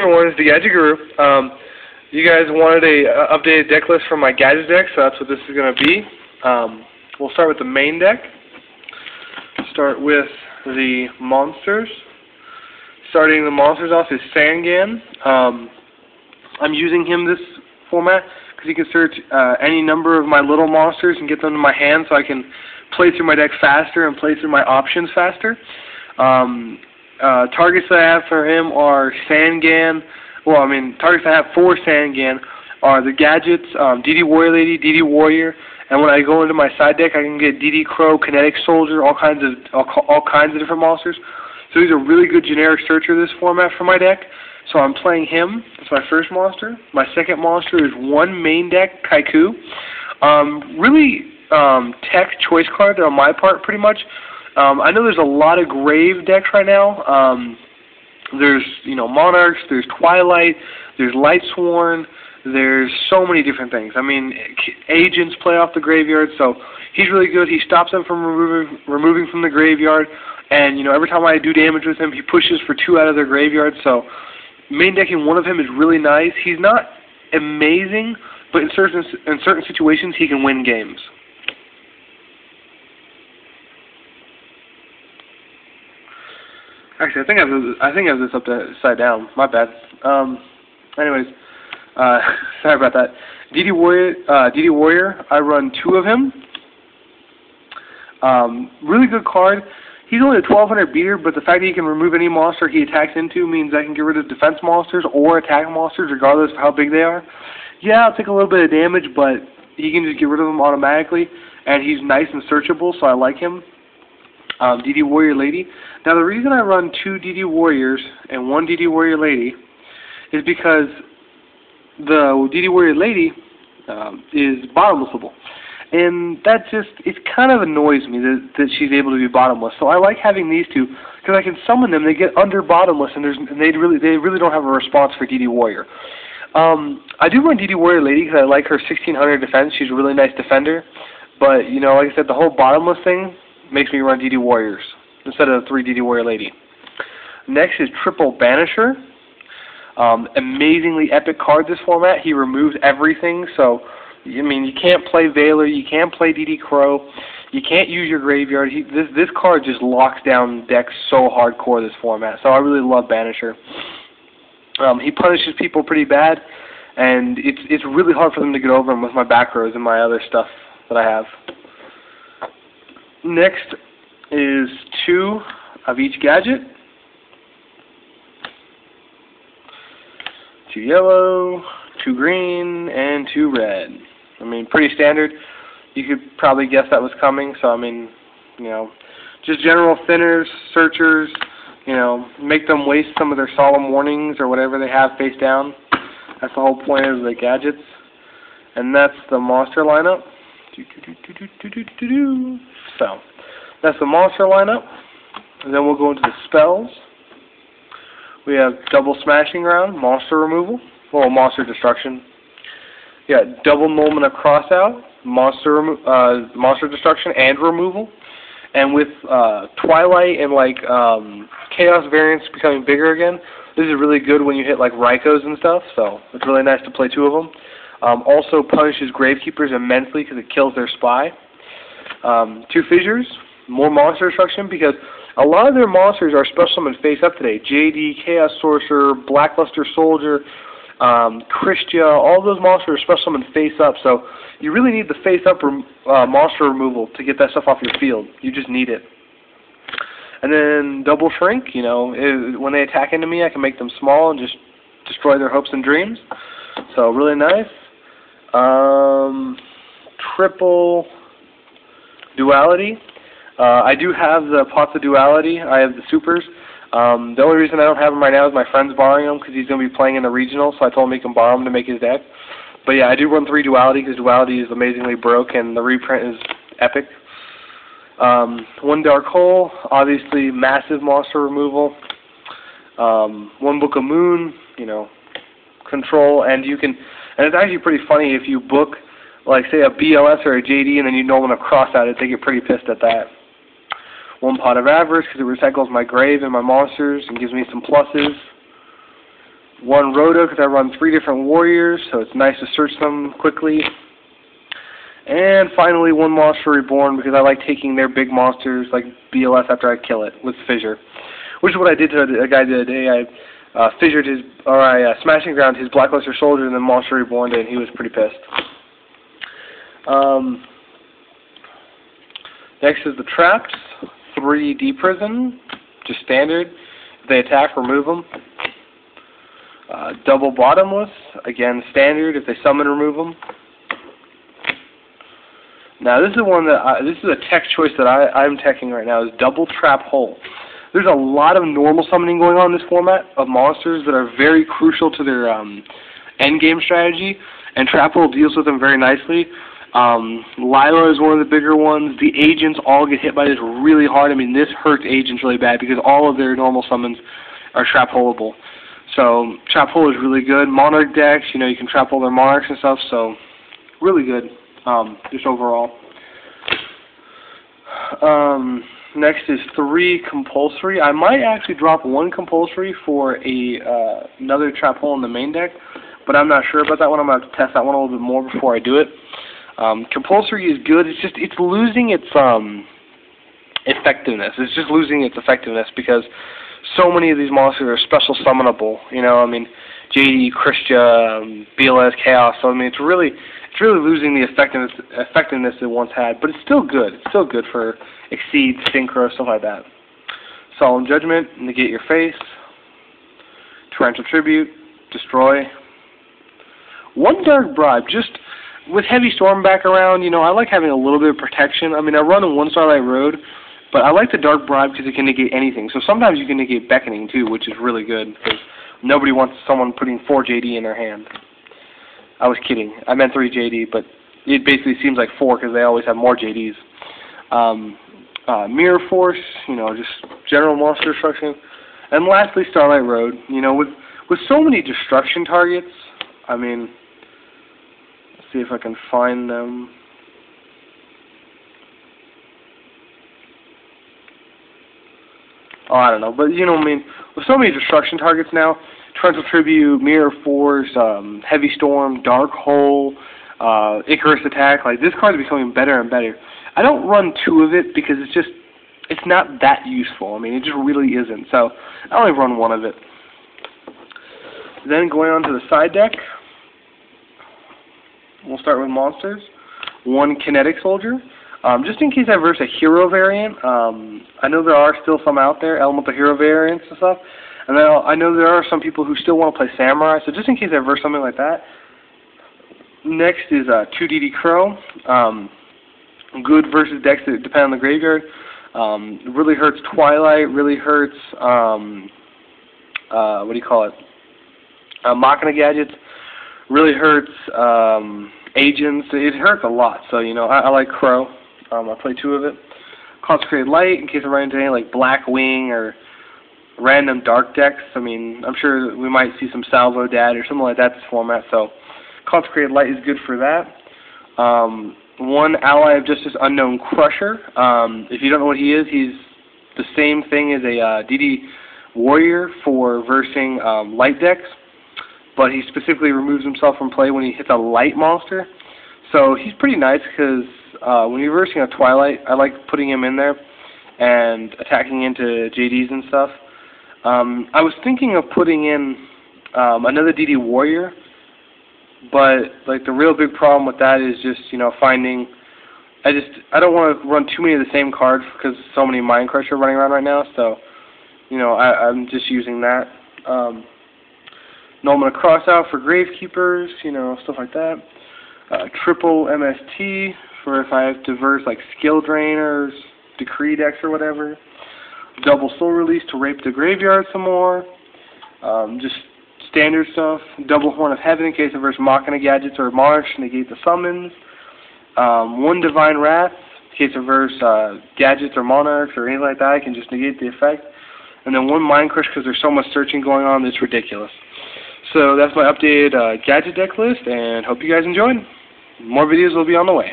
Everyone, it's the Gadget Guru. You guys wanted a updated deck list from my gadget deck, so that's what this is going to be. We'll start with the main deck. Start with the monsters. Starting the monsters off is Sangan. I'm using him this format because he can search any number of my little monsters and get them to my hand, so I can play through my deck faster and play through my options faster. Targets that I have for him are Sangan. Targets I have for Sangan are the gadgets, DD Warrior Lady, DD Warrior, and when I go into my side deck, I can get DD Crow, Kinetic Soldier, all kinds of different monsters. So he's a really good generic searcher this format for my deck. So I'm playing him. That's my first monster. My second monster is one main deck Kaiku. Really tech choice card on my part, pretty much. I know there's a lot of Grave decks right now. There's, Monarchs, there's Twilight, there's Lightsworn, there's so many different things. Agents play off the graveyard, so he's really good. He stops them from removing from the graveyard, and, every time I do damage with him, he pushes for 2 out of their graveyard, so main decking one of him is really nice. He's not amazing, but in certain situations, he can win games. Actually, I think I have this upside down. My bad. Anyways, sorry about that. DD Warrior. I run 2 of him. Really good card. He's only a 1200 beater, but the fact that he can remove any monster he attacks into means I can get rid of defense monsters or attack monsters, regardless of how big they are. Yeah, I'll take a little bit of damage, but he can just get rid of them automatically, and he's nice and searchable, so I like him. DD Warrior Lady. Now, the reason I run 2 DD Warriors and 1 DD Warrior Lady is because the DD Warrior Lady is bottomlessable. And that it kind of annoys me that she's able to be bottomless. So I like having these 2 because I can summon them. They get under bottomless, and they really don't have a response for DD Warrior. I do run DD Warrior Lady because I like her 1600 defense. She's a really nice defender. But, like I said, the whole bottomless thing makes me run DD Warriors instead of 3 DD Warrior Lady. Next is Triple Banisher. Amazingly epic card this format. He removes everything, so you can't play Veiler, you can't play DD Crow, you can't use your graveyard. This card just locks down decks so hardcore this format, so I really love Banisher. He punishes people pretty bad, and it's really hard for them to get over him with my back rows and my other stuff that I have. Next is 2 of each gadget. 2 yellow, 2 green, and 2 red. Pretty standard. You could probably guess that was coming, so just general thinners, searchers, make them waste some of their solemn warnings or whatever they have face down. That's the whole point of the gadgets. And that's the monster lineup. So, that's the monster lineup. And then we'll go into the spells. We have double smashing round, monster removal, monster destruction. Yeah, double Nullmina crossout, monster destruction and removal. And with Twilight and Chaos variants becoming bigger again, this is really good when you hit Raikos and stuff. So it's really nice to play 2 of them. Also punishes Gravekeepers immensely because it kills their spy. 2 fissures, more monster destruction because a lot of their monsters are special summon face up today. JD, Chaos Sorcerer, Blackluster Soldier, Christia, all those monsters are special summon face up. So you really need the face up monster removal to get that stuff off your field. You just need it. And then double shrink. When they attack into me, I can make them small and just destroy their hopes and dreams. So really nice. Triple duality. I do have the pots of duality. I have the supers. The only reason I don't have them right now is my friend's borrowing them because he's going to be playing in the regional, so I told him he can borrow them to make his deck. But yeah, I do run 3 duality because duality is amazingly broke and the reprint is epic. 1 dark hole, obviously massive monster removal. 1 book of moon, control, and it's actually pretty funny if you book, say a BLS or a JD and then you know when to cross out it, they get pretty pissed at that. 1 pot of avarice because it recycles my grave and my monsters and gives me some pluses. 1 Rhoda because I run 3 different warriors, so it's nice to search them quickly. And finally 1 Monster Reborn because I like taking their big monsters like BLS after I kill it with Fissure. Which is what I did to a guy the other day. I fissured his, or I smashing ground his Blackluster Soldier and then Monster Reborn did, and he was pretty pissed. Next is the traps. 3 Prison, just standard. If they attack, remove them. Double Bottomless, again standard. If they summon, remove them. Now this is one that this is a tech choice that I'm teching right now. Is Double Trap Hole. There's a lot of normal summoning going on in this format of monsters that are very crucial to their end game strategy, and Trap Hole deals with them very nicely. Lila is one of the bigger ones. The agents all get hit by this really hard. I mean, this hurts agents really bad because all of their normal summons are trap holeable. So Trap Hole is really good. Monarch decks, you know, you can trap hole their monarchs and stuff. So really good, just overall. Next is 3 Compulsory. I might actually drop 1 Compulsory for another Trap Hole in the main deck, but I'm not sure about that one. I'm going to have to test that one a little bit more before I do it. Compulsory is good. It's losing its effectiveness. It's just losing its effectiveness because so many of these monsters are special summonable. You know, I mean, JD, Christia, BLS, Chaos. So I mean, it's really losing the effectiveness it once had. But it's still good. It's still good for Exceed, Synchro, stuff like that. Solemn Judgment, negate your face. Torrential Tribute, destroy. 1 Dark Bribe, just with Heavy Storm back around, you know, I like having a little bit of protection. I mean, I run in 1 Starlight Road, but I like the Dark Bribe because it can negate anything. So sometimes you can negate Beckoning too, which is really good because nobody wants someone putting 4 JD in their hand. I was kidding. I meant 3 JD, but it basically seems like 4 because they always have more JDs. Mirror Force, you know, just general monster destruction. And lastly, Starlight Road. You know, with so many destruction targets, I mean, let's see if I can find them. Oh, I don't know, but you know what I mean. With so many destruction targets now, Torrential Tribute, Mirror Force, Heavy Storm, Dark Hole, Icarus Attack, like this card is becoming better and better. I don't run 2 of it because it's not that useful. I mean, it just really isn't. So I only run 1 of it. Then going on to the side deck, we'll start with monsters. 1 Kinetic Soldier. Just in case I verse a hero variant, I know there are still some out there, elemental hero variants and stuff, and then I know there are some people who still want to play Samurai, so just in case I verse something like that. Next is 2 DD Crow. Good versus decks that depend on the graveyard. Really hurts Twilight, really hurts, what do you call it? Machina Gadgets. Really hurts agents. It hurts a lot, so you know, I like Crow. I play 2 of it. Consecrated Light, in case I run into any like Black Wing or random dark decks. I mean, I'm sure we might see some Salvo Dad or something like that this format, so Consecrated Light is good for that. 1 Ally of Justice Unknown Crusher. If you don't know what he is, he's the same thing as a DD Warrior for versing light decks, but he specifically removes himself from play when he hits a light monster. So he's pretty nice because when you're versing a Twilight, I like putting him in there and attacking into JDs and stuff. I was thinking of putting in another DD Warrior, but like the real big problem with that is just, you know, finding. I don't want to run too many of the same cards because so many Mind Crusher are running around right now. So, you know, I'm just using that. No, I'm going to cross out for Gravekeepers, you know, stuff like that. Triple MST for if I have to verse like Skill Drainers, Decree decks or whatever. Double Soul Release to rape the graveyard some more. Just standard stuff. Double Horn of Heaven in case I verse Machina Gadgets or Monarchs to negate the summons. 1 Divine Wrath in case I verse Gadgets or Monarchs or anything like that. I can just negate the effect. And then 1 Mind Crush because there's so much searching going on that's ridiculous. So that's my updated gadget deck list, and hope you guys enjoyed. More videos will be on the way.